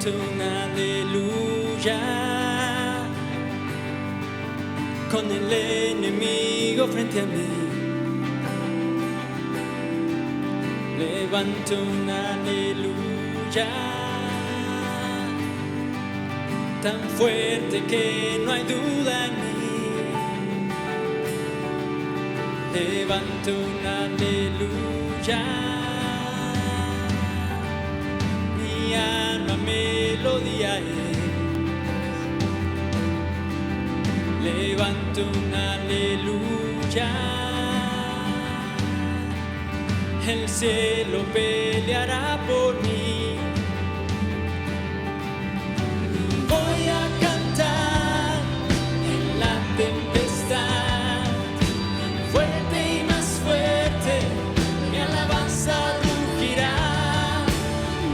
levanto un aleluya con el enemigo frente a mí. Levanto un aleluya tan fuerte que no hay duda en mí. Levanto un aleluya, mi alma melodía es. Levanto un aleluya, el cielo peleará por mí. Voy a cantar en la tempestad, fuerte y más fuerte, mi alabanza rugirá.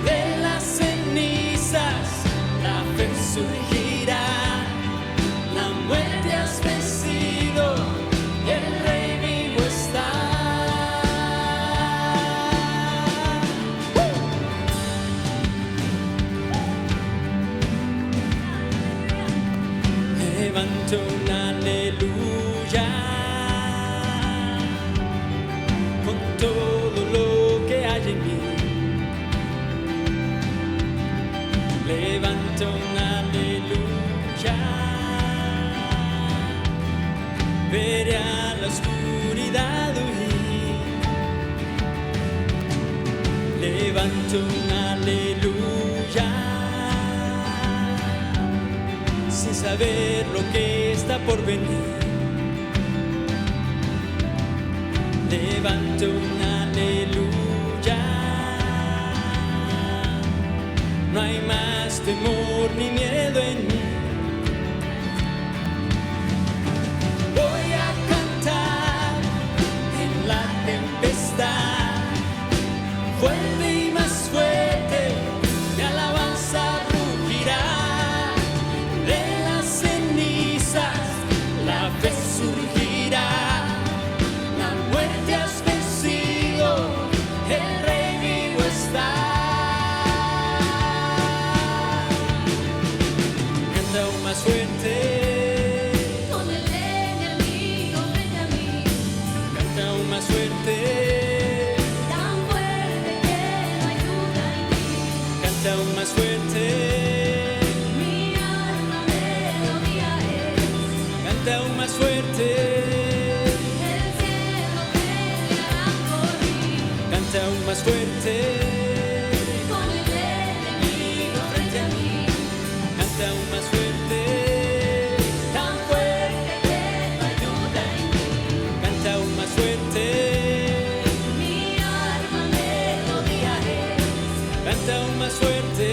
De las cenizas la fe surgirá, la muerte has vencido, el Rey vivo está. Levanto un aleluya con todo lo que hay en mí. Levanto un aleluya, veré a la oscuridad huir. Levanto un aleluya sin saber lo que está por venir. Levanto un aleluya, no hay más temor ni miedo en mí. Voy a cantar en la tempestad, fuerte y más fuerte, mi alabanza rugirá. De las cenizas la fe surgirá, la muerte has vencido, el Rey vivo está. Canta aún más fuerte, con el enemigo frente a mí. canta aún más fuerte, Tan fuerte que no hay duda en mí. canta aún más fuerte, Mi alma melodía es. canta aún más fuerte, El cielo peleará por mí. canta aún más fuerte, Con el enemigo frente a mí. canta aún más fuerte, Tan fuerte que no hay duda en mí. canta aún más fuerte, Mi alma melodía es. canta aún más fuerte,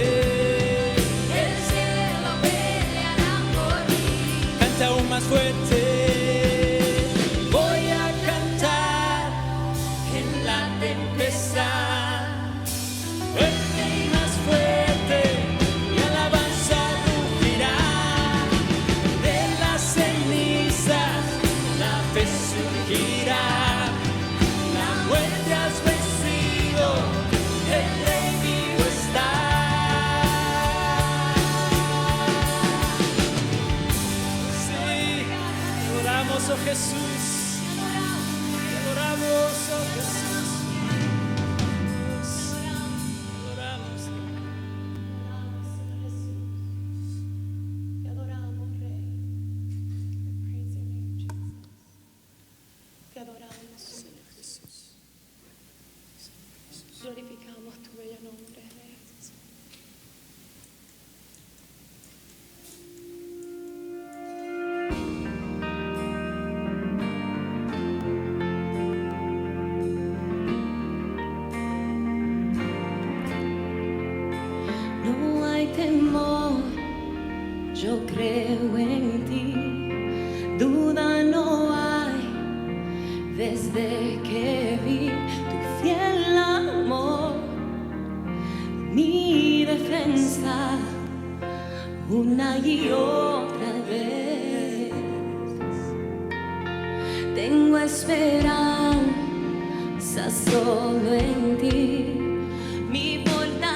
El cielo peleará por mí. canta aún más fuerte. Voy a cantar en la tempestad, fuerte y más fuerte, mi alabanza rugirá. De las cenizas la fe surgirá, la muerte has vencido, el Rey vivo está. Sí, adoramos, oh Jesús, adoramos, oh Jesús, adoramos. Te adoramos, Rey. Praise your name, Jesus. Te adoramos, Señor. Glorificamos tu bello nombre, Rey. No hay temor, yo creo en ti, duda no hay, desde que vi tu fiel amor, mi defensa, una y otra vez. Tengo esperanza solo en ti, mi fortaleza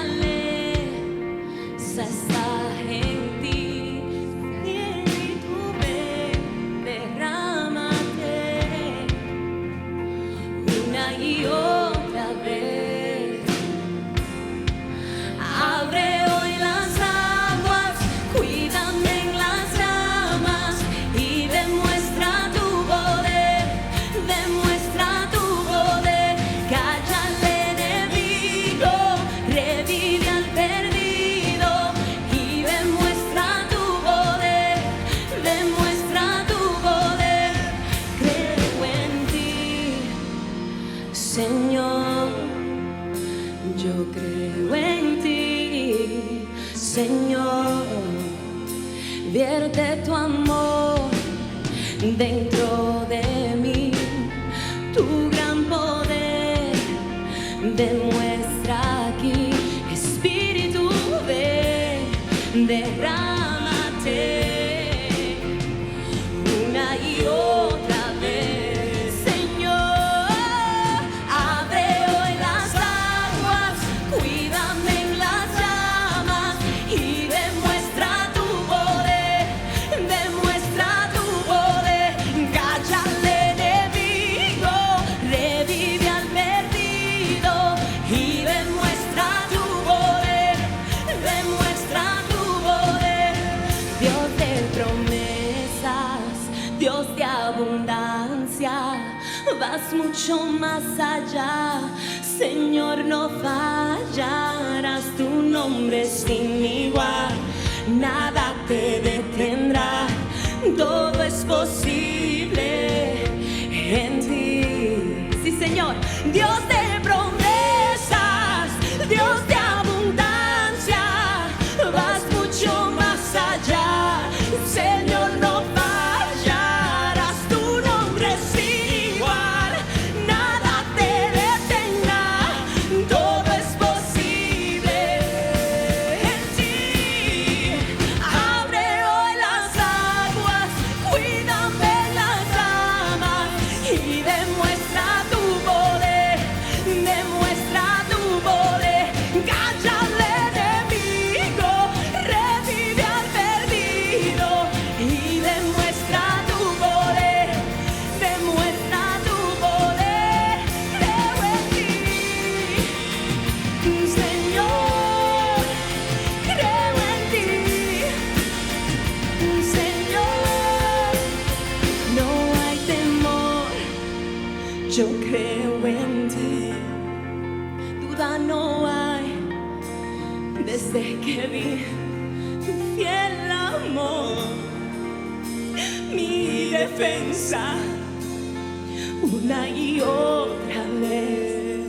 Señor, vierte tu amor dentro de mí, tu gran poder demuestra aquí. Espíritu, ven, derrámate una y otra vez. Señor, abre hoy las aguas, cuídame en las llamas y demuestra tu poder, demuestra tu poder. Calla al enemigo, revive al perdido y demuestra tu poder, demuestra tu poder. Dios de promesas, Dios de abundancia, vas mucho más allá. Señor, no fallarás, tu nombre es sin igual, nada te detendrá, todo es posible en ti. Sí, Señor, Dios de promesas, Dios de abundancia, vas mucho más allá. Señor, no fallarás, tu nombre es sin igual, nada te detendrá, todo es posible en ti. Abre hoy las aguas, cuídame las llamas y demuestra tu poder, demuestra tu poder. Calla al enemigo, revive al perdido y demuestra tu poder, demuestra tu poder. Creo en ti, Señor, creo en ti, Señor. No hay temor, yo creo en ti. Duda no hay, desde que vi tu fiel amor, mi defensa, una y otra vez.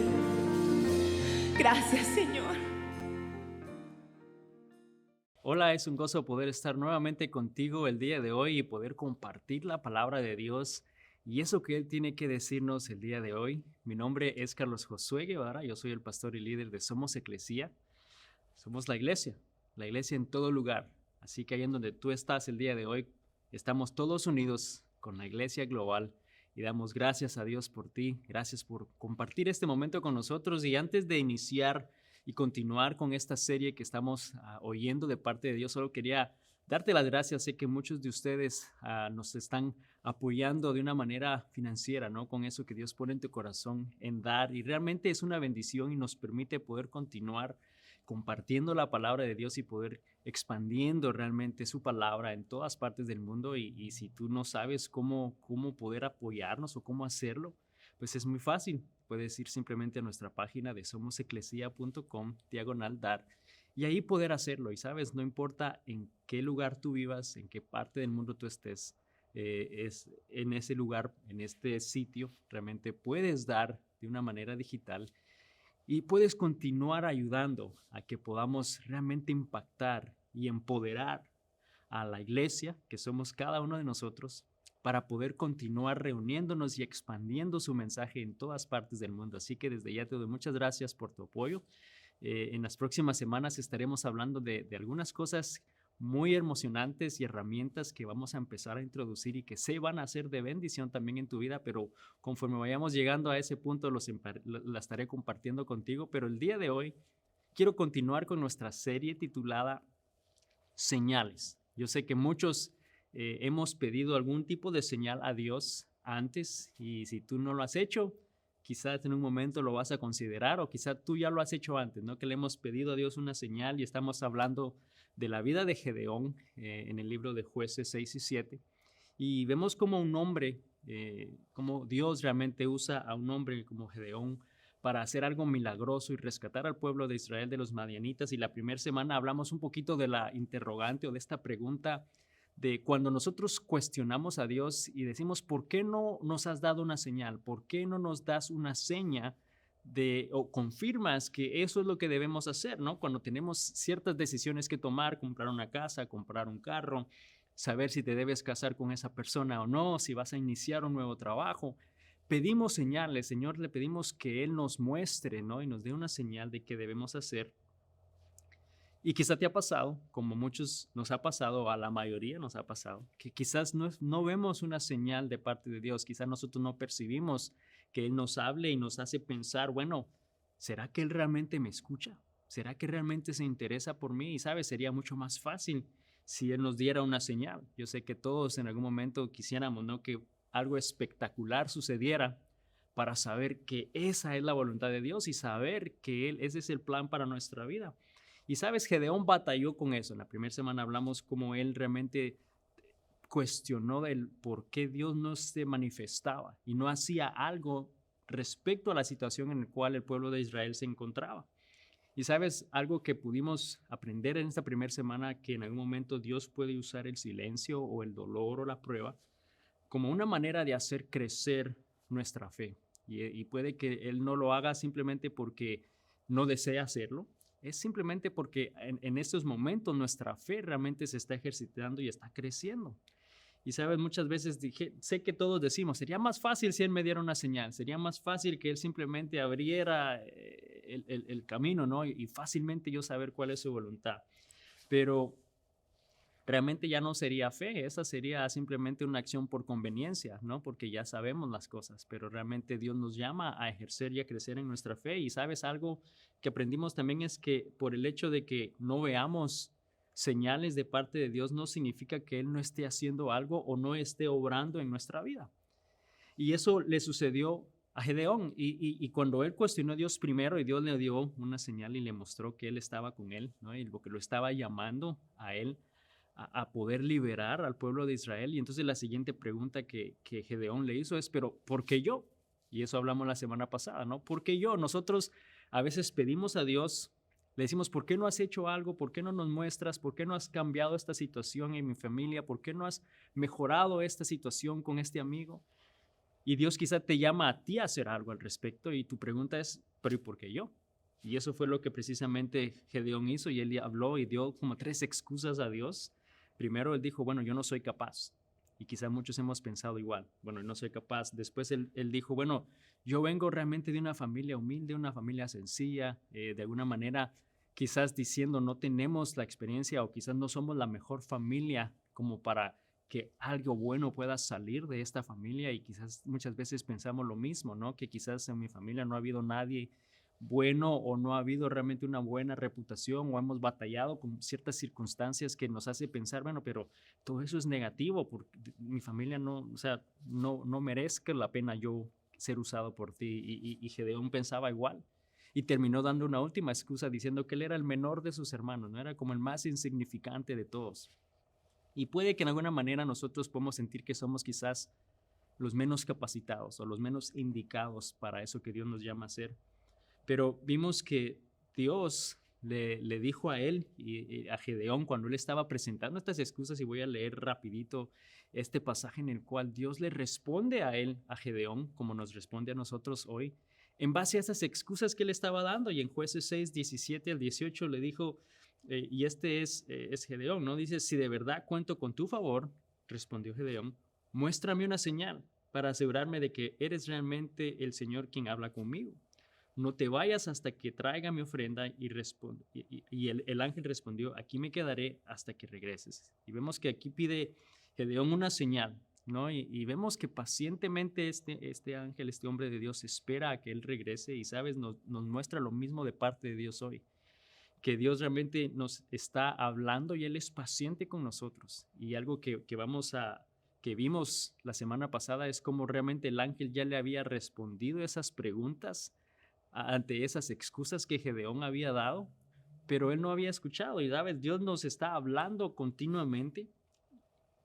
Gracias, Señor. Hola, es un gozo poder estar nuevamente contigo el día de hoy y poder compartir la palabra de Dios y eso que Él tiene que decirnos el día de hoy. Mi nombre es Carlos Josué Guevara, yo soy el pastor y líder de Somos Eclesia. Somos la iglesia en todo lugar. Así que ahí en donde tú estás el día de hoy, estamos todos unidos con la iglesia global y damos gracias a Dios por ti. Gracias por compartir este momento con nosotros. Y antes de iniciar y continuar con esta serie que estamos oyendo de parte de Dios, solo quería darte las gracias. Sé que muchos de ustedes nos están apoyando de una manera financiera, ¿no? Con eso que Dios pone en tu corazón en dar, y realmente es una bendición y nos permite poder continuar compartiendo la palabra de Dios y poder expandiendo realmente su palabra en todas partes del mundo. Y si tú no sabes cómo poder apoyarnos o cómo hacerlo, pues es muy fácil. Puedes ir simplemente a nuestra página de somoseclesia.com/dar y ahí poder hacerlo. Y sabes, no importa en qué lugar tú vivas, en qué parte del mundo tú estés, es en ese lugar, en este sitio, realmente puedes dar de una manera digital y puedes continuar ayudando a que podamos realmente impactar y empoderar a la iglesia, que somos cada uno de nosotros, para poder continuar reuniéndonos y expandiendo su mensaje en todas partes del mundo. Así que desde ya te doy muchas gracias por tu apoyo. En las próximas semanas estaremos hablando de algunas cosas muy emocionantes y herramientas que vamos a empezar a introducir y que se van a hacer de bendición también en tu vida, pero conforme vayamos llegando a ese punto la estaré compartiendo contigo. Pero el día de hoy quiero continuar con nuestra serie titulada Señales. Yo sé que muchos hemos pedido algún tipo de señal a Dios antes, y si tú no lo has hecho, quizás en un momento lo vas a considerar, o quizás tú ya lo has hecho antes, ¿no? Que le hemos pedido a Dios una señal, y estamos hablando de la vida de Gedeón en el libro de Jueces 6 y 7, y vemos como un hombre, como Dios realmente usa a un hombre como Gedeón para hacer algo milagroso y rescatar al pueblo de Israel de los madianitas. Y la primera semana hablamos un poquito de la interrogante o de esta pregunta de cuando nosotros cuestionamos a Dios y decimos, ¿por qué no nos has dado una señal? ¿Por qué no nos das una seña o confirmas que eso es lo que debemos hacer, ¿no? Cuando tenemos ciertas decisiones que tomar, comprar una casa, comprar un carro, saber si te debes casar con esa persona o no, si vas a iniciar un nuevo trabajo. Pedimos señales, Señor, le pedimos que Él nos muestre, ¿no? Y nos dé una señal de qué debemos hacer. Y quizá te ha pasado, como muchos nos ha pasado, a la mayoría nos ha pasado, que quizás no vemos una señal de parte de Dios, quizás nosotros no percibimos que Él nos hable y nos hace pensar, bueno, ¿será que Él realmente me escucha? ¿Será que realmente se interesa por mí? Y sabes, sería mucho más fácil si Él nos diera una señal. Yo sé que todos en algún momento quisiéramos, ¿no?, que algo espectacular sucediera para saber que esa es la voluntad de Dios y saber que ese es el plan para nuestra vida. Y sabes, Gedeón batalló con eso. En la primera semana hablamos cómo él realmente cuestionó del por qué Dios no se manifestaba y no hacía algo respecto a la situación en la cual el pueblo de Israel se encontraba. Y sabes, algo que pudimos aprender en esta primera semana, que en algún momento Dios puede usar el silencio o el dolor o la prueba como una manera de hacer crecer nuestra fe. Y puede que Él no lo haga simplemente porque no desea hacerlo, es simplemente porque en estos momentos nuestra fe realmente se está ejercitando y está creciendo. Y sabes, muchas veces sé que todos decimos, sería más fácil si Él me diera una señal, sería más fácil que Él simplemente abriera el camino, ¿no? Y fácilmente yo saber cuál es su voluntad. Pero realmente ya no sería fe, esa sería simplemente una acción por conveniencia, ¿no? Porque ya sabemos las cosas, pero realmente Dios nos llama a ejercer y a crecer en nuestra fe. Y sabes, algo que aprendimos también es que por el hecho de que no veamos señales de parte de Dios no significa que Él no esté haciendo algo o no esté obrando en nuestra vida. Y eso le sucedió a Gedeón. Y cuando él cuestionó a Dios primero y Dios le dio una señal y le mostró que Él estaba con él, ¿no? Y lo que lo estaba llamando a él a poder liberar al pueblo de Israel. Y entonces la siguiente pregunta que Gedeón le hizo es, pero ¿por qué yo? Y eso hablamos la semana pasada, ¿no? ¿Por qué yo? Nosotros a veces pedimos a Dios, le decimos, ¿por qué no has hecho algo? ¿Por qué no nos muestras? ¿Por qué no has cambiado esta situación en mi familia? ¿Por qué no has mejorado esta situación con este amigo? Y Dios quizá te llama a ti a hacer algo al respecto y tu pregunta es, ¿pero y por qué yo? Y eso fue lo que precisamente Gedeón hizo y él habló y dio como 3 excusas a Dios. Primero él dijo, bueno, yo no soy capaz. Y quizá muchos hemos pensado igual, bueno, no soy capaz. Después él dijo, bueno, yo vengo realmente de una familia humilde, una familia sencilla, de alguna manera quizás diciendo no tenemos la experiencia o quizás no somos la mejor familia como para que algo bueno pueda salir de esta familia y quizás muchas veces pensamos lo mismo, ¿no? Que quizás en mi familia no ha habido nadie bueno o no ha habido realmente una buena reputación o hemos batallado con ciertas circunstancias que nos hace pensar, bueno, pero todo eso es negativo porque mi familia no, o sea, no merezca la pena yo ser usado por ti. Y Gedeón pensaba igual y terminó dando una última excusa diciendo que él era el menor de sus hermanos, no era como el más insignificante de todos. Y puede que en alguna manera nosotros podamos sentir que somos quizás los menos capacitados o los menos indicados para eso que Dios nos llama a hacer. Pero vimos que Dios le dijo a él y a Gedeón cuando él estaba presentando estas excusas, y voy a leer rapidito este pasaje en el cual Dios le responde a él, a Gedeón, como nos responde a nosotros hoy, en base a esas excusas que él estaba dando. Y en Jueces 6, 17 al 18 le dijo, y este es Gedeón, ¿no? Dice, si de verdad cuento con tu favor, respondió Gedeón, muéstrame una señal para asegurarme de que eres realmente el Señor quien habla conmigo. No te vayas hasta que traiga mi ofrenda. Y el ángel respondió, aquí me quedaré hasta que regreses. Y vemos que aquí pide Gedeón una señal, ¿no? Y vemos que pacientemente este ángel, este hombre de Dios, espera a que él regrese. Y sabes, nos muestra lo mismo de parte de Dios hoy, que Dios realmente nos está hablando y Él es paciente con nosotros. Y algo que vimos la semana pasada es cómo realmente el ángel ya le había respondido esas preguntas ante esas excusas que Gedeón había dado, pero él no había escuchado. Y sabes, Dios nos está hablando continuamente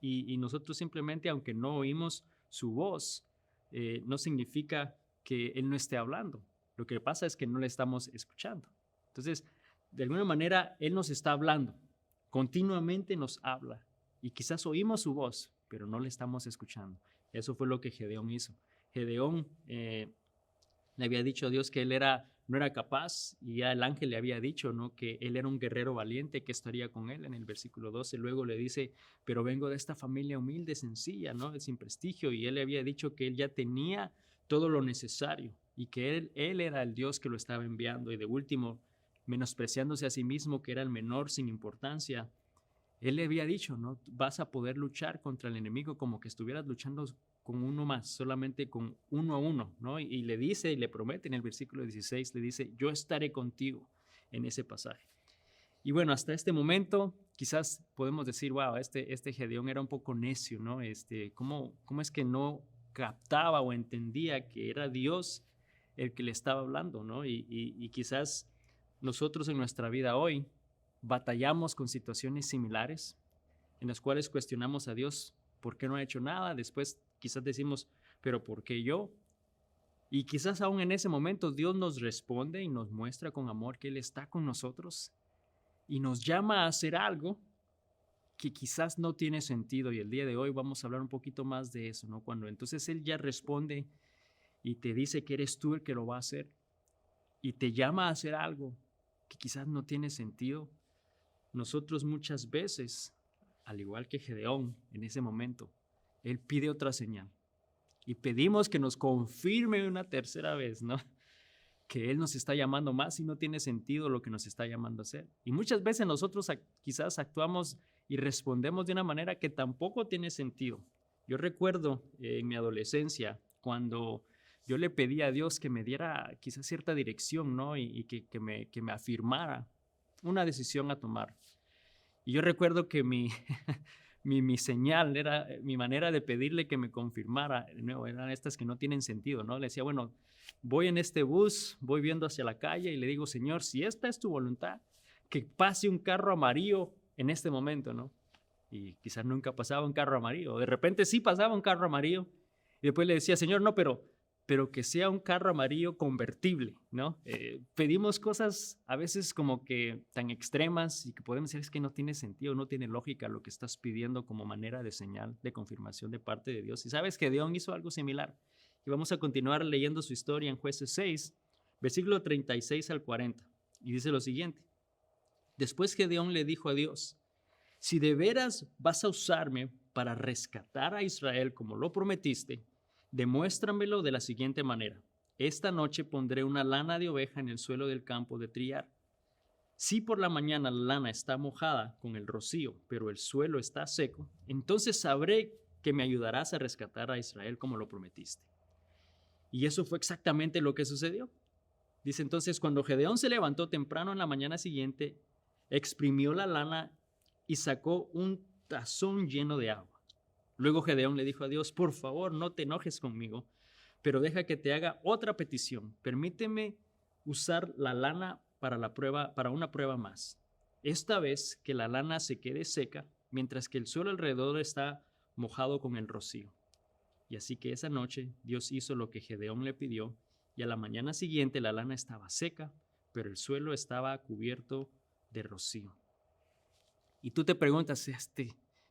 y nosotros simplemente, aunque no oímos su voz, no significa que Él no esté hablando. Lo que pasa es que no le estamos escuchando. Entonces, de alguna manera, Él nos está hablando, continuamente nos habla y quizás oímos su voz, pero no le estamos escuchando. Eso fue lo que Gedeón hizo. Gedeón Le había dicho a Dios que él no era capaz, y ya el ángel le había dicho, ¿no?, que él era un guerrero valiente, que estaría con él en el versículo 12. Luego le dice, pero vengo de esta familia humilde, sencilla, ¿no?, sin prestigio, y él le había dicho que él ya tenía todo lo necesario y que él era el Dios que lo estaba enviando. Y de último, menospreciándose a sí mismo, que era el menor sin importancia, él le había dicho, ¿no?, vas a poder luchar contra el enemigo como que estuvieras luchando con uno más, solamente con uno a uno, ¿no? Y le dice y le promete en el versículo 16, le dice, yo estaré contigo en ese pasaje. Y bueno, hasta este momento quizás podemos decir, wow, este Gedeón era un poco necio, ¿no? ¿Cómo es que no captaba o entendía que era Dios el que le estaba hablando, ¿no? Y quizás nosotros en nuestra vida hoy batallamos con situaciones similares en las cuales cuestionamos a Dios, ¿por qué no ha hecho nada? Después quizás decimos, pero ¿por qué yo? Y quizás aún en ese momento Dios nos responde y nos muestra con amor que Él está con nosotros y nos llama a hacer algo que quizás no tiene sentido. Y el día de hoy vamos a hablar un poquito más de eso, ¿no? Cuando entonces Él ya responde y te dice que eres tú el que lo va a hacer y te llama a hacer algo que quizás no tiene sentido. Nosotros muchas veces, al igual que Gedeón en ese momento, él pide otra señal y pedimos que nos confirme una tercera vez, ¿no?, que Él nos está llamando más y no tiene sentido lo que nos está llamando a hacer. Y muchas veces nosotros quizás actuamos y respondemos de una manera que tampoco tiene sentido. Yo recuerdo en mi adolescencia cuando yo le pedí a Dios que me diera quizás cierta dirección, ¿no?, y que me afirmara una decisión a tomar. Y yo recuerdo que mi señal era, mi manera de pedirle que me confirmara, de nuevo, eran estas que no tienen sentido, ¿no? Le decía, bueno, voy en este bus, voy viendo hacia la calle y le digo, Señor, si esta es tu voluntad, que pase un carro amarillo en este momento, ¿no? Y quizás nunca pasaba un carro amarillo, de repente sí pasaba un carro amarillo, y después le decía, Señor, no, pero que sea un carro amarillo convertible, ¿no? Pedimos cosas a veces como que tan extremas y que podemos decir es que no tiene sentido, no tiene lógica lo que estás pidiendo como manera de señal de confirmación de parte de Dios. Y sabes que Gedeón hizo algo similar. Y vamos a continuar leyendo su historia en Jueces 6, versículo 36 al 40. Y dice lo siguiente. Después Gedeón le dijo a Dios, si de veras vas a usarme para rescatar a Israel como lo prometiste, demuéstramelo de la siguiente manera. Esta noche pondré una lana de oveja en el suelo del campo de trillar. Si por la mañana la lana está mojada con el rocío, pero el suelo está seco, entonces sabré que me ayudarás a rescatar a Israel como lo prometiste. Y eso fue exactamente lo que sucedió. Dice entonces, cuando Gedeón se levantó temprano en la mañana siguiente, exprimió la lana y sacó un tazón lleno de agua. Luego Gedeón le dijo a Dios, por favor, no te enojes conmigo, pero deja que te haga otra petición. Permíteme usar la lana para una prueba más. Esta vez que la lana se quede seca, mientras que el suelo alrededor está mojado con el rocío. Y así que esa noche Dios hizo lo que Gedeón le pidió, y a la mañana siguiente la lana estaba seca, pero el suelo estaba cubierto de rocío. Y tú te preguntas,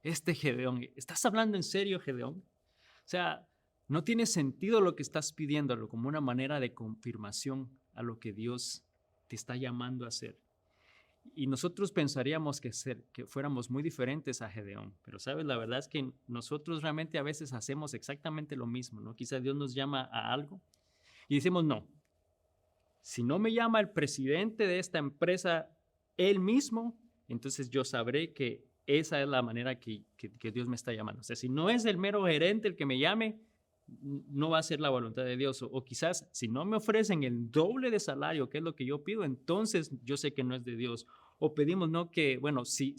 este Gedeón, ¿estás hablando en serio, Gedeón? O sea, no tiene sentido lo que estás pidiéndolo como una manera de confirmación a lo que Dios te está llamando a hacer. Y nosotros pensaríamos que fuéramos muy diferentes a Gedeón, pero sabes, la verdad es que nosotros realmente a veces hacemos exactamente lo mismo, ¿no? Quizás Dios nos llama a algo y decimos, no, si no me llama el presidente de esta empresa él mismo, entonces yo sabré que esa es la manera que Dios me está llamando. O sea, si no es el mero gerente el que me llame, no va a ser la voluntad de Dios. O quizás si no me ofrecen el doble de salario, que es lo que yo pido, entonces yo sé que no es de Dios. O pedimos, no, que, bueno, si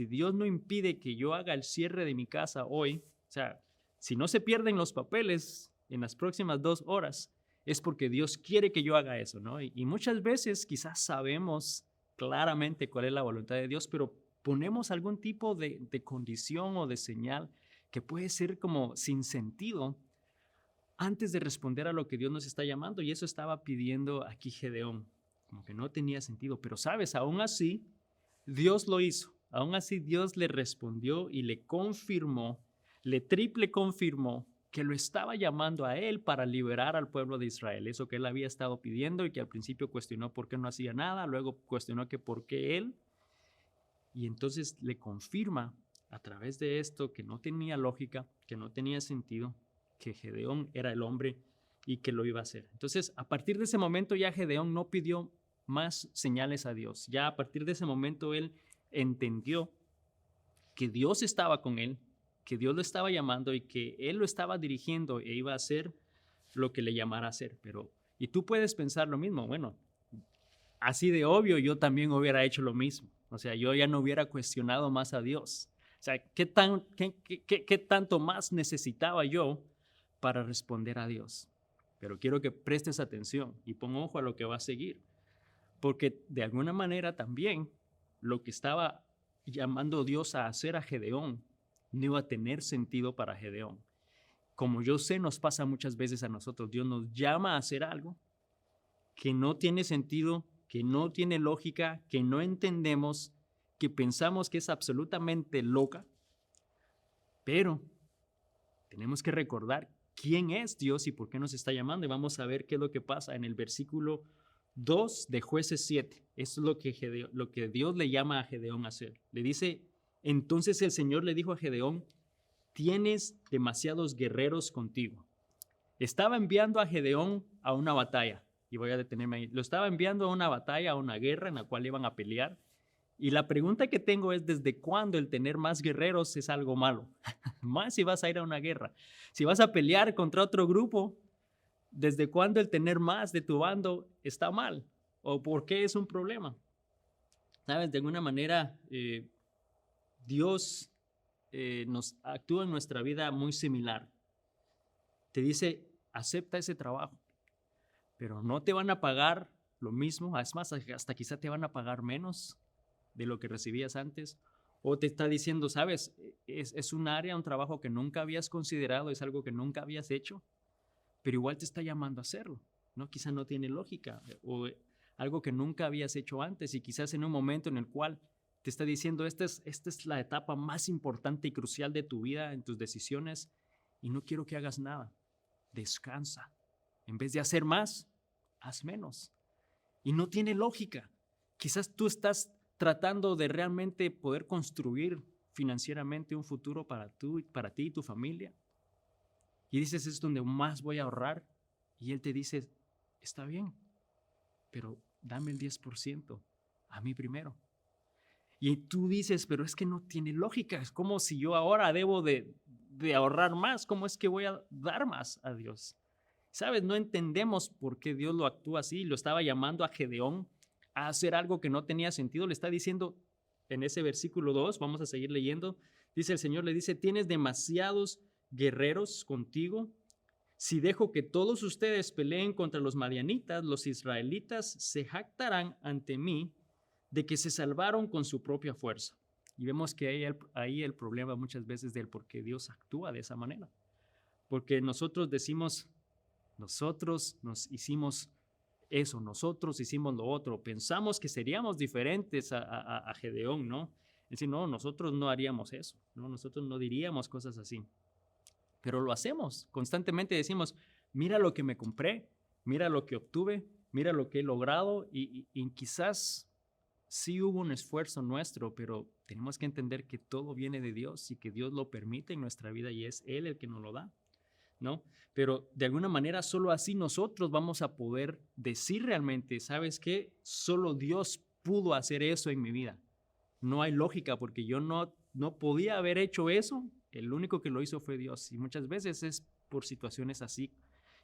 Dios no impide que yo haga el cierre de mi casa hoy, o sea, si no se pierden los papeles en las próximas 2 horas, es porque Dios quiere que yo haga eso, ¿no? Y muchas veces quizás sabemos claramente cuál es la voluntad de Dios, pero ponemos algún tipo de condición o de señal que puede ser como sin sentido antes de responder a lo que Dios nos está llamando. Y eso estaba pidiendo aquí Gedeón, como que no tenía sentido. Pero sabes, aún así, Dios lo hizo. Aún así, Dios le respondió y le confirmó, le triple confirmó que lo estaba llamando a él para liberar al pueblo de Israel. Eso que él había estado pidiendo y que al principio cuestionó por qué no hacía nada, luego cuestionó que por qué él. Y entonces le confirma a través de esto que no tenía lógica, que no tenía sentido, que Gedeón era el hombre y que lo iba a hacer. Entonces, a partir de ese momento ya Gedeón no pidió más señales a Dios. Ya a partir de ese momento él entendió que Dios estaba con él, que Dios lo estaba llamando y que él lo estaba dirigiendo e iba a hacer lo que le llamara a hacer. Y tú puedes pensar lo mismo, bueno, así de obvio yo también hubiera hecho lo mismo. O sea, yo ya no hubiera cuestionado más a Dios. O sea, ¿qué tanto más necesitaba yo para responder a Dios? Pero quiero que prestes atención y pon ojo a lo que va a seguir. Porque de alguna manera también lo que estaba llamando Dios a hacer a Gedeón no iba a tener sentido para Gedeón. Como yo sé, nos pasa muchas veces a nosotros. Dios nos llama a hacer algo que no tiene sentido, que no tiene lógica, que no entendemos, que pensamos que es absolutamente loca, pero tenemos que recordar quién es Dios y por qué nos está llamando. Y vamos a ver qué es lo que pasa en el versículo 2 de Jueces 7. Esto es lo que Dios le llama a Gedeón a hacer. Le dice, entonces el Señor le dijo a Gedeón, tienes demasiados guerreros contigo. Estaba enviando a Gedeón a una batalla. Y voy a detenerme ahí. Lo estaba enviando a una batalla, a una guerra en la cual iban a pelear. Y la pregunta que tengo es, ¿desde cuándo el tener más guerreros es algo malo? Más si vas a ir a una guerra. Si vas a pelear contra otro grupo, ¿desde cuándo el tener más de tu bando está mal? ¿O por qué es un problema? ¿Sabes? De alguna manera, Dios nos actúa en nuestra vida muy similar. Te dice, acepta ese trabajo, pero no te van a pagar lo mismo. Es más, hasta quizá te van a pagar menos de lo que recibías antes. O te está diciendo, sabes, es un área, un trabajo que nunca habías considerado, es algo que nunca habías hecho, pero igual te está llamando a hacerlo, ¿no? Quizá no tiene lógica, o algo que nunca habías hecho antes, y quizás en un momento en el cual te está diciendo, esta es la etapa más importante y crucial de tu vida, en tus decisiones, y no quiero que hagas nada. Descansa. En vez de hacer más, haz menos. Y no tiene lógica. Quizás tú estás tratando de realmente poder construir financieramente un futuro para ti y tu familia. Y dices, es donde más voy a ahorrar. Y él te dice, está bien, pero dame el 10% a mí primero. Y tú dices, pero es que no tiene lógica. Es como si yo ahora debo de ahorrar más. ¿Cómo es que voy a dar más a Dios? ¿Sabes? No entendemos por qué Dios lo actúa así. Lo estaba llamando a Gedeón a hacer algo que no tenía sentido. Le está diciendo en ese versículo 2, vamos a seguir leyendo, dice el Señor, le dice, tienes demasiados guerreros contigo. Si dejo que todos ustedes peleen contra los madianitas, los israelitas se jactarán ante mí de que se salvaron con su propia fuerza. Y vemos que ahí el problema muchas veces del por qué Dios actúa de esa manera. Porque nosotros decimos, nosotros nos hicimos eso, nosotros hicimos lo otro, pensamos que seríamos diferentes a Gedeón, ¿no? Es decir, no, nosotros no haríamos eso, ¿no? Nosotros no diríamos cosas así, pero lo hacemos, constantemente decimos, mira lo que me compré, mira lo que obtuve, mira lo que he logrado, y quizás sí hubo un esfuerzo nuestro, pero tenemos que entender que todo viene de Dios y que Dios lo permite en nuestra vida y es Él el que nos lo da, ¿no? Pero de alguna manera solo así nosotros vamos a poder decir realmente, ¿sabes qué? Solo Dios pudo hacer eso en mi vida. No hay lógica porque yo no podía haber hecho eso. El único que lo hizo fue Dios. Y muchas veces es por situaciones así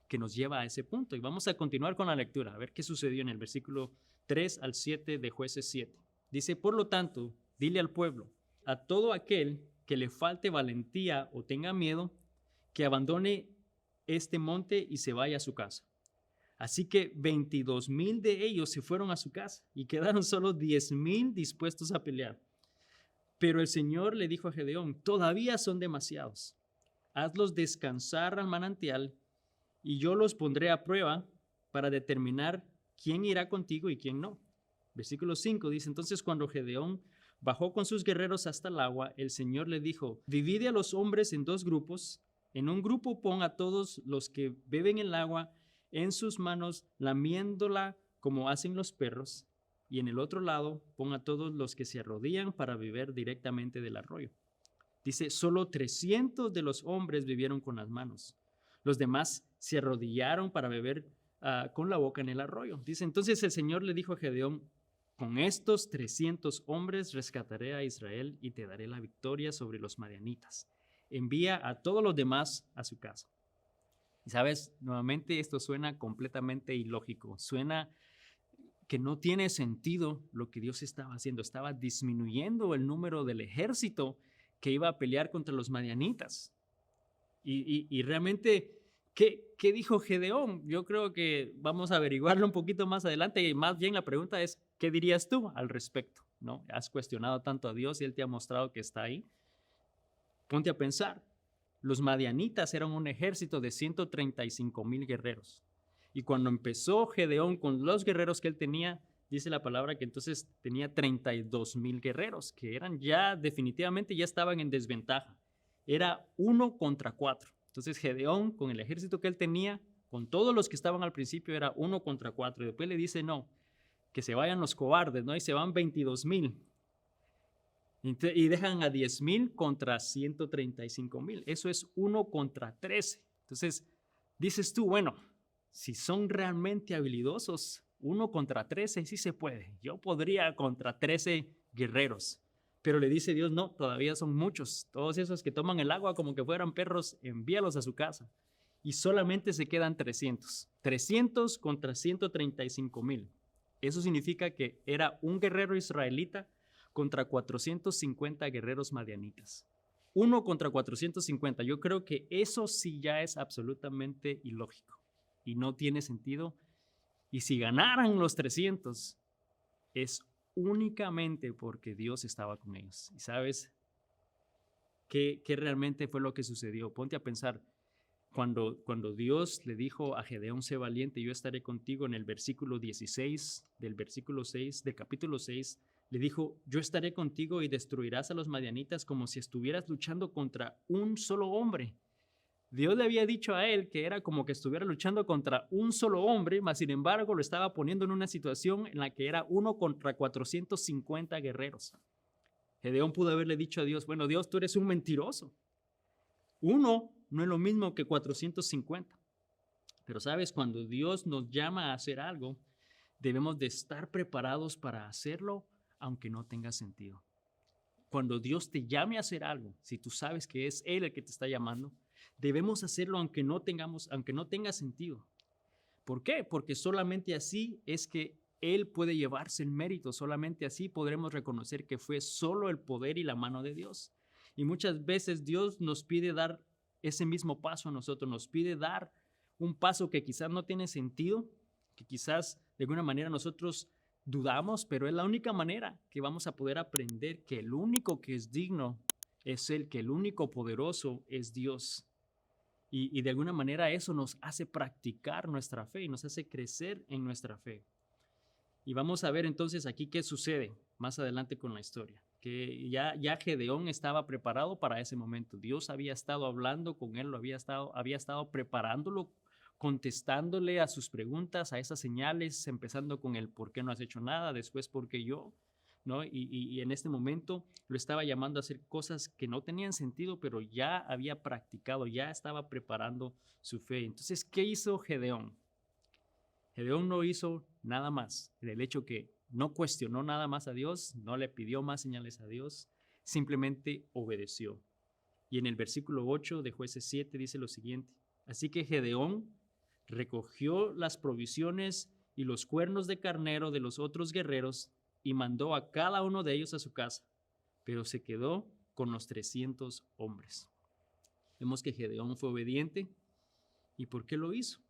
que nos lleva a ese punto. Y vamos a continuar con la lectura, a ver qué sucedió en el versículo 3 al 7 de Jueces 7. Dice, por lo tanto, dile al pueblo, a todo aquel que le falte valentía o tenga miedo, que abandone este monte y se vaya a su casa. Así que 22,000 de ellos se fueron a su casa y quedaron solo 10,000 dispuestos a pelear. Pero el Señor le dijo a Gedeón, todavía son demasiados. Hazlos descansar al manantial y yo los pondré a prueba para determinar quién irá contigo y quién no. Versículo 5 dice, entonces cuando Gedeón bajó con sus guerreros hasta el agua, el Señor le dijo, divide a los hombres en 2 grupos En un grupo pon a todos los que beben el agua en sus manos, lamiéndola como hacen los perros, y en el otro lado pon a todos los que se arrodillan para beber directamente del arroyo. Dice, solo 300 de los hombres bebieron con las manos. Los demás se arrodillaron para beber con la boca en el arroyo. Dice, entonces el Señor le dijo a Gedeón, con estos 300 hombres rescataré a Israel y te daré la victoria sobre los madianitas. Envía a todos los demás a su casa. Y sabes, nuevamente esto suena completamente ilógico. Suena que no tiene sentido lo que Dios estaba haciendo. Estaba disminuyendo el número del ejército que iba a pelear contra los madianitas. Y realmente, ¿qué dijo Gedeón? Yo creo que vamos a averiguarlo un poquito más adelante. Y más bien la pregunta es, ¿qué dirías tú al respecto? ¿No? ¿Has cuestionado tanto a Dios y Él te ha mostrado que está ahí? Ponte a pensar. Los madianitas eran un ejército de 135,000 guerreros. Y cuando empezó Gedeón con los guerreros que él tenía, dice la palabra que entonces tenía 32,000 guerreros, que eran ya definitivamente ya estaban en desventaja. Era 1 contra 4. Entonces Gedeón, con el ejército que él tenía, con todos los que estaban al principio, era 1 contra 4. Y después le dice, no, que se vayan los cobardes, ¿no? Y se van 22,000. Y dejan a 10,000 contra 135,000. Eso es 1 contra 13. Entonces, dices tú, bueno, si son realmente habilidosos, 1 contra 13 sí se puede. Yo podría contra 13 guerreros. Pero le dice Dios, no, todavía son muchos. Todos esos que toman el agua como que fueran perros, envíalos a su casa. Y solamente se quedan 300. 300 contra 135,000. Eso significa que era un guerrero israelita contra 450 guerreros madianitas. 1 contra 450. Yo creo que eso sí ya es absolutamente ilógico y no tiene sentido. Y si ganaran los 300, es únicamente porque Dios estaba con ellos. ¿Y sabes qué realmente fue lo que sucedió? Ponte a pensar, cuando Dios le dijo a Gedeón, sé valiente, yo estaré contigo, en el versículo 16 del versículo 6 del capítulo 6, le dijo, yo estaré contigo y destruirás a los madianitas como si estuvieras luchando contra un solo hombre. Dios le había dicho a él que era como que estuviera luchando contra un solo hombre, mas sin embargo lo estaba poniendo en una situación en la que era 1 contra 450 guerreros. Gedeón pudo haberle dicho a Dios, bueno, Dios, tú eres un mentiroso. 1 no es lo mismo que 450. Pero sabes, cuando Dios nos llama a hacer algo, debemos de estar preparados para hacerlo, aunque no tenga sentido. Cuando Dios te llame a hacer algo, si tú sabes que es Él el que te está llamando, debemos hacerlo aunque no tenga sentido. ¿Por qué? Porque solamente así es que Él puede llevarse el mérito, solamente así podremos reconocer que fue solo el poder y la mano de Dios. Y muchas veces Dios nos pide dar ese mismo paso a nosotros, nos pide dar un paso que quizás no tiene sentido, que quizás de alguna manera nosotros dudamos, pero es la única manera que vamos a poder aprender que el único que es digno es Él, que el único poderoso es Dios. Y de alguna manera eso nos hace practicar nuestra fe y nos hace crecer en nuestra fe. Y vamos a ver entonces aquí qué sucede más adelante con la historia. Que ya Gedeón estaba preparado para ese momento. Dios había estado hablando con él, había estado preparándolo, contestándole a sus preguntas, a esas señales, empezando con el ¿por qué no has hecho nada? Después ¿por qué yo? ¿No? Y en este momento lo estaba llamando a hacer cosas que no tenían sentido, pero ya había practicado, ya estaba preparando su fe. Entonces, ¿qué hizo Gedeón? Gedeón no hizo nada más. El hecho que no cuestionó nada más a Dios, no le pidió más señales a Dios, simplemente obedeció. Y en el versículo 8 de Jueces 7 dice lo siguiente: así que Gedeón recogió las provisiones y los cuernos de carnero de los otros guerreros y mandó a cada uno de ellos a su casa, pero se quedó con los 300 hombres. Vemos que Gedeón fue obediente. ¿Y por qué lo hizo?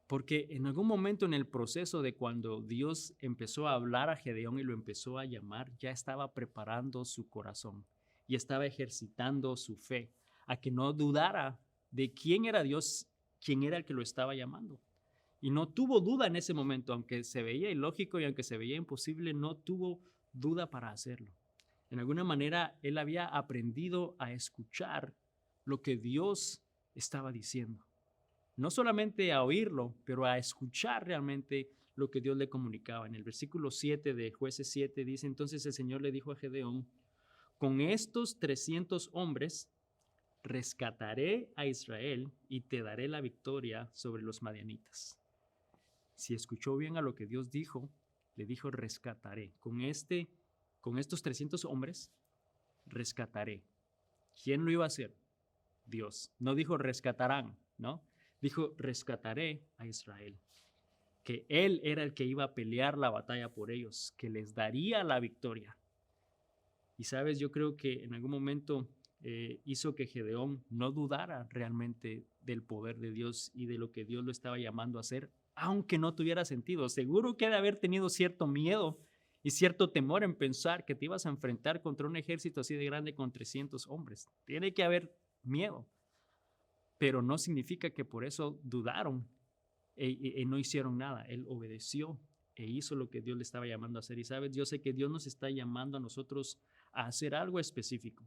Porque en algún momento en el proceso de cuando Dios empezó a hablar a Gedeón y lo empezó a llamar, ya estaba preparando su corazón y estaba ejercitando su fe, a que no dudara de quién era Dios, quién era el que lo estaba llamando. Y no tuvo duda en ese momento, aunque se veía ilógico y aunque se veía imposible, no tuvo duda para hacerlo. En alguna manera, él había aprendido a escuchar lo que Dios estaba diciendo. No solamente a oírlo, pero a escuchar realmente lo que Dios le comunicaba. En el versículo 7 de Jueces 7 dice, entonces el Señor le dijo a Gedeón, con estos 300 hombres rescataré a Israel y te daré la victoria sobre los madianitas. Si escuchó bien a lo que Dios dijo, le dijo rescataré. Con estos 300 hombres rescataré. ¿Quién lo iba a hacer? Dios. No dijo rescatarán, ¿no? Dijo rescataré a Israel. Que Él era el que iba a pelear la batalla por ellos, que les daría la victoria. Y sabes, yo creo que en algún momento hizo que Gedeón no dudara realmente del poder de Dios y de lo que Dios lo estaba llamando a hacer, aunque no tuviera sentido. Seguro que ha de haber tenido cierto miedo y cierto temor en pensar que te ibas a enfrentar contra un ejército así de grande con 300 hombres. Tiene que haber miedo, pero no significa que por eso dudaron y no hicieron nada. Él obedeció e hizo lo que Dios le estaba llamando a hacer. Y sabes, yo sé que Dios nos está llamando a nosotros a hacer algo específico.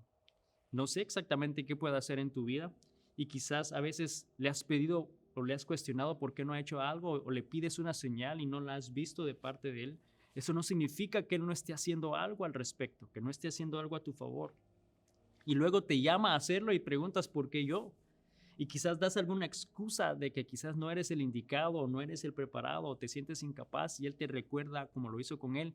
No sé exactamente qué puede hacer en tu vida y quizás a veces le has pedido o le has cuestionado por qué no ha hecho algo o le pides una señal y no la has visto de parte de Él. Eso no significa que Él no esté haciendo algo al respecto, que no esté haciendo algo a tu favor. Y luego te llama a hacerlo y preguntas ¿por qué yo? Y quizás das alguna excusa de que quizás no eres el indicado o no eres el preparado o te sientes incapaz y Él te recuerda, como lo hizo con Él,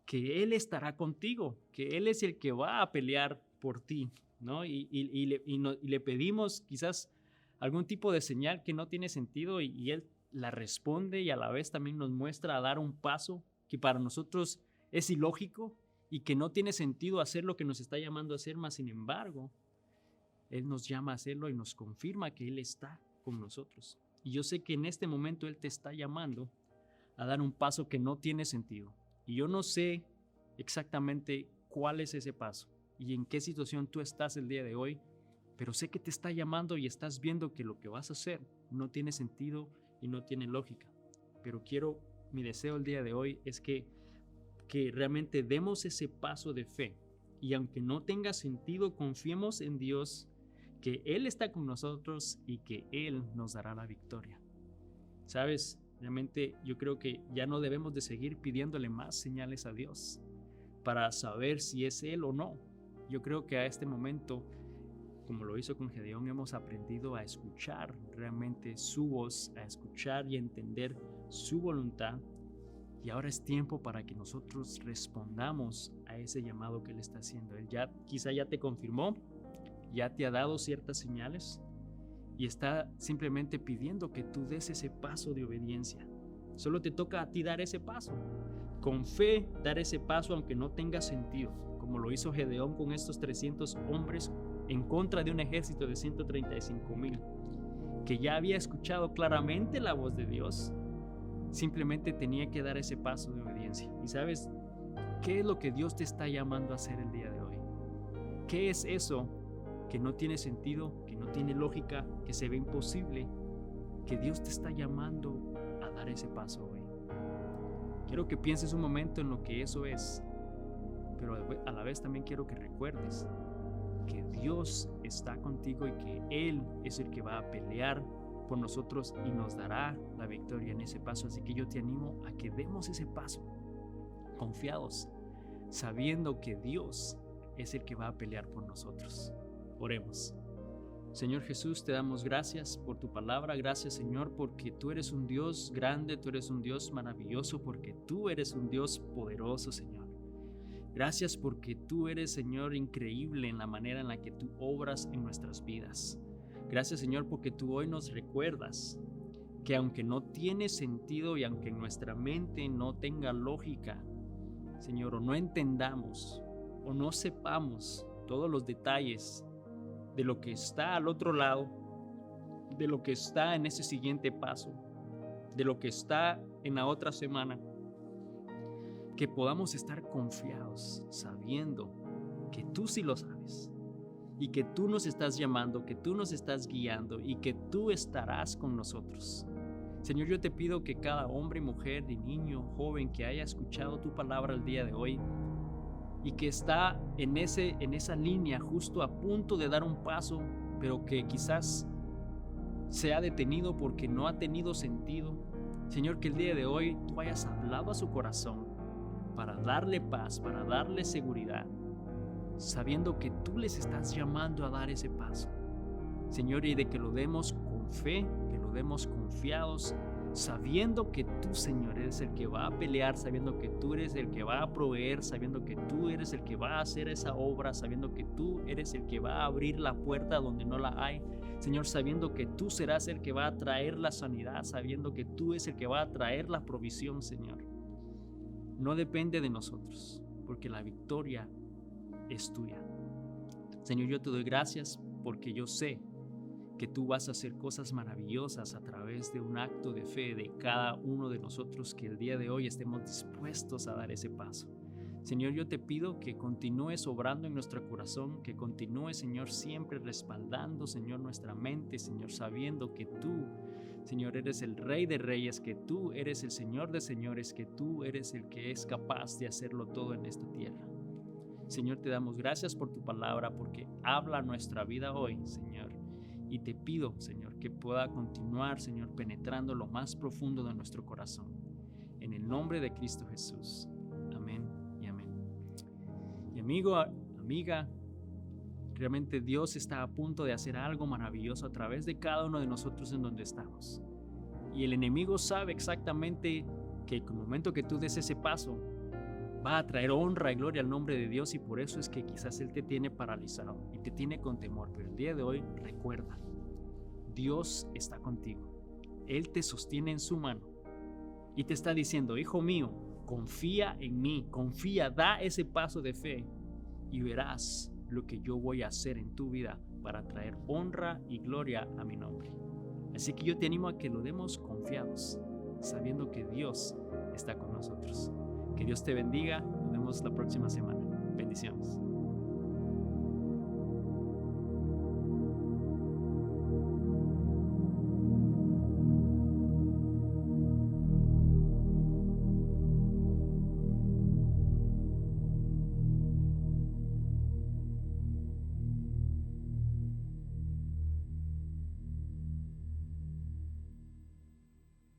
que Él estará contigo, que Él es el que va a pelear por ti, ¿no? Y le pedimos quizás algún tipo de señal que no tiene sentido y Él la responde y a la vez también nos muestra a dar un paso que para nosotros es ilógico y que no tiene sentido hacer lo que nos está llamando a hacer, mas sin embargo, Él nos llama a hacerlo y nos confirma que Él está con nosotros. Y yo sé que en este momento Él te está llamando a dar un paso que no tiene sentido. Y yo no sé exactamente cuál es ese paso y en qué situación tú estás el día de hoy, pero sé que te está llamando y estás viendo que lo que vas a hacer no tiene sentido y no tiene lógica. Pero mi deseo el día de hoy es que realmente demos ese paso de fe y aunque no tenga sentido, confiemos en Dios, que Él está con nosotros y que Él nos dará la victoria. ¿Sabes? Realmente yo creo que ya no debemos de seguir pidiéndole más señales a Dios para saber si es Él o no. Yo creo que a este momento, como lo hizo con Gedeón, hemos aprendido a escuchar realmente su voz, a escuchar y entender su voluntad. Y ahora es tiempo para que nosotros respondamos a ese llamado que Él está haciendo. Él quizá ya te confirmó, ya te ha dado ciertas señales y está simplemente pidiendo que tú des ese paso de obediencia. Solo te toca a ti dar ese paso. Con fe, dar ese paso aunque no tenga sentido, como lo hizo Gedeón con estos 300 hombres en contra de un ejército de 135,000, que ya había escuchado claramente la voz de Dios. Simplemente tenía que dar ese paso de obediencia. ¿Y sabes qué es lo que Dios te está llamando a hacer el día de hoy? ¿Qué es eso que no tiene sentido, que no tiene lógica, que se ve imposible, que Dios te está llamando a dar ese paso hoy? Quiero que pienses un momento en lo que eso es, pero a la vez también quiero que recuerdes que Dios está contigo y que Él es el que va a pelear por nosotros y nos dará la victoria en ese paso. Así que yo te animo a que demos ese paso confiados, sabiendo que Dios es el que va a pelear por nosotros. Oremos. Señor Jesús, te damos gracias por tu palabra. Gracias, Señor, porque tú eres un Dios grande, tú eres un Dios maravilloso, porque tú eres un Dios poderoso, Señor. Gracias porque tú eres, Señor, increíble en la manera en la que tú obras en nuestras vidas. Gracias, Señor, porque tú hoy nos recuerdas que aunque no tiene sentido y aunque nuestra mente no tenga lógica, Señor, o no entendamos o no sepamos todos los detalles de lo que está al otro lado, de lo que está en ese siguiente paso, de lo que está en la otra semana, que podamos estar confiados sabiendo que tú sí lo sabes y que tú nos estás llamando, que tú nos estás guiando y que tú estarás con nosotros. Señor, yo te pido que cada hombre, mujer, y niño, joven que haya escuchado tu palabra el día de hoy y que está en esa línea justo a punto de dar un paso, pero que quizás se ha detenido porque no ha tenido sentido. Señor, que el día de hoy tú hayas hablado a su corazón para darle paz, para darle seguridad, sabiendo que tú les estás llamando a dar ese paso. Señor, y de que lo demos con fe, que lo demos confiados, sabiendo que tú, Señor, eres el que va a pelear, sabiendo que tú eres el que va a proveer, sabiendo que tú eres el que va a hacer esa obra, sabiendo que tú eres el que va a abrir la puerta donde no la hay. Señor, sabiendo que tú serás el que va a traer la sanidad, sabiendo que tú eres el que va a traer la provisión, Señor. No depende de nosotros, porque la victoria es tuya. Señor, yo te doy gracias porque yo sé que tú vas a hacer cosas maravillosas a través de un acto de fe de cada uno de nosotros, que el día de hoy estemos dispuestos a dar ese paso. Señor, yo te pido que continúes obrando en nuestro corazón, que continúes, Señor, siempre respaldando, Señor, nuestra mente, Señor, sabiendo que tú, Señor, eres el Rey de Reyes, que tú eres el Señor de Señores, que tú eres el que es capaz de hacerlo todo en esta tierra. Señor, te damos gracias por tu palabra, porque habla nuestra vida hoy, Señor. Y te pido, Señor, que pueda continuar, Señor, penetrando lo más profundo de nuestro corazón. En el nombre de Cristo Jesús. Amén y amén. Y amigo, amiga, realmente Dios está a punto de hacer algo maravilloso a través de cada uno de nosotros en donde estamos. Y el enemigo sabe exactamente que el momento que tú des ese paso, va a traer honra y gloria al nombre de Dios, y por eso es que quizás Él te tiene paralizado y te tiene con temor. Pero el día de hoy, recuerda, Dios está contigo. Él te sostiene en su mano y te está diciendo: hijo mío, confía en mí, confía, da ese paso de fe y verás lo que yo voy a hacer en tu vida para traer honra y gloria a mi nombre. Así que yo te animo a que lo demos confiados, sabiendo que Dios está con nosotros. Que Dios te bendiga. Nos vemos la próxima semana. Bendiciones.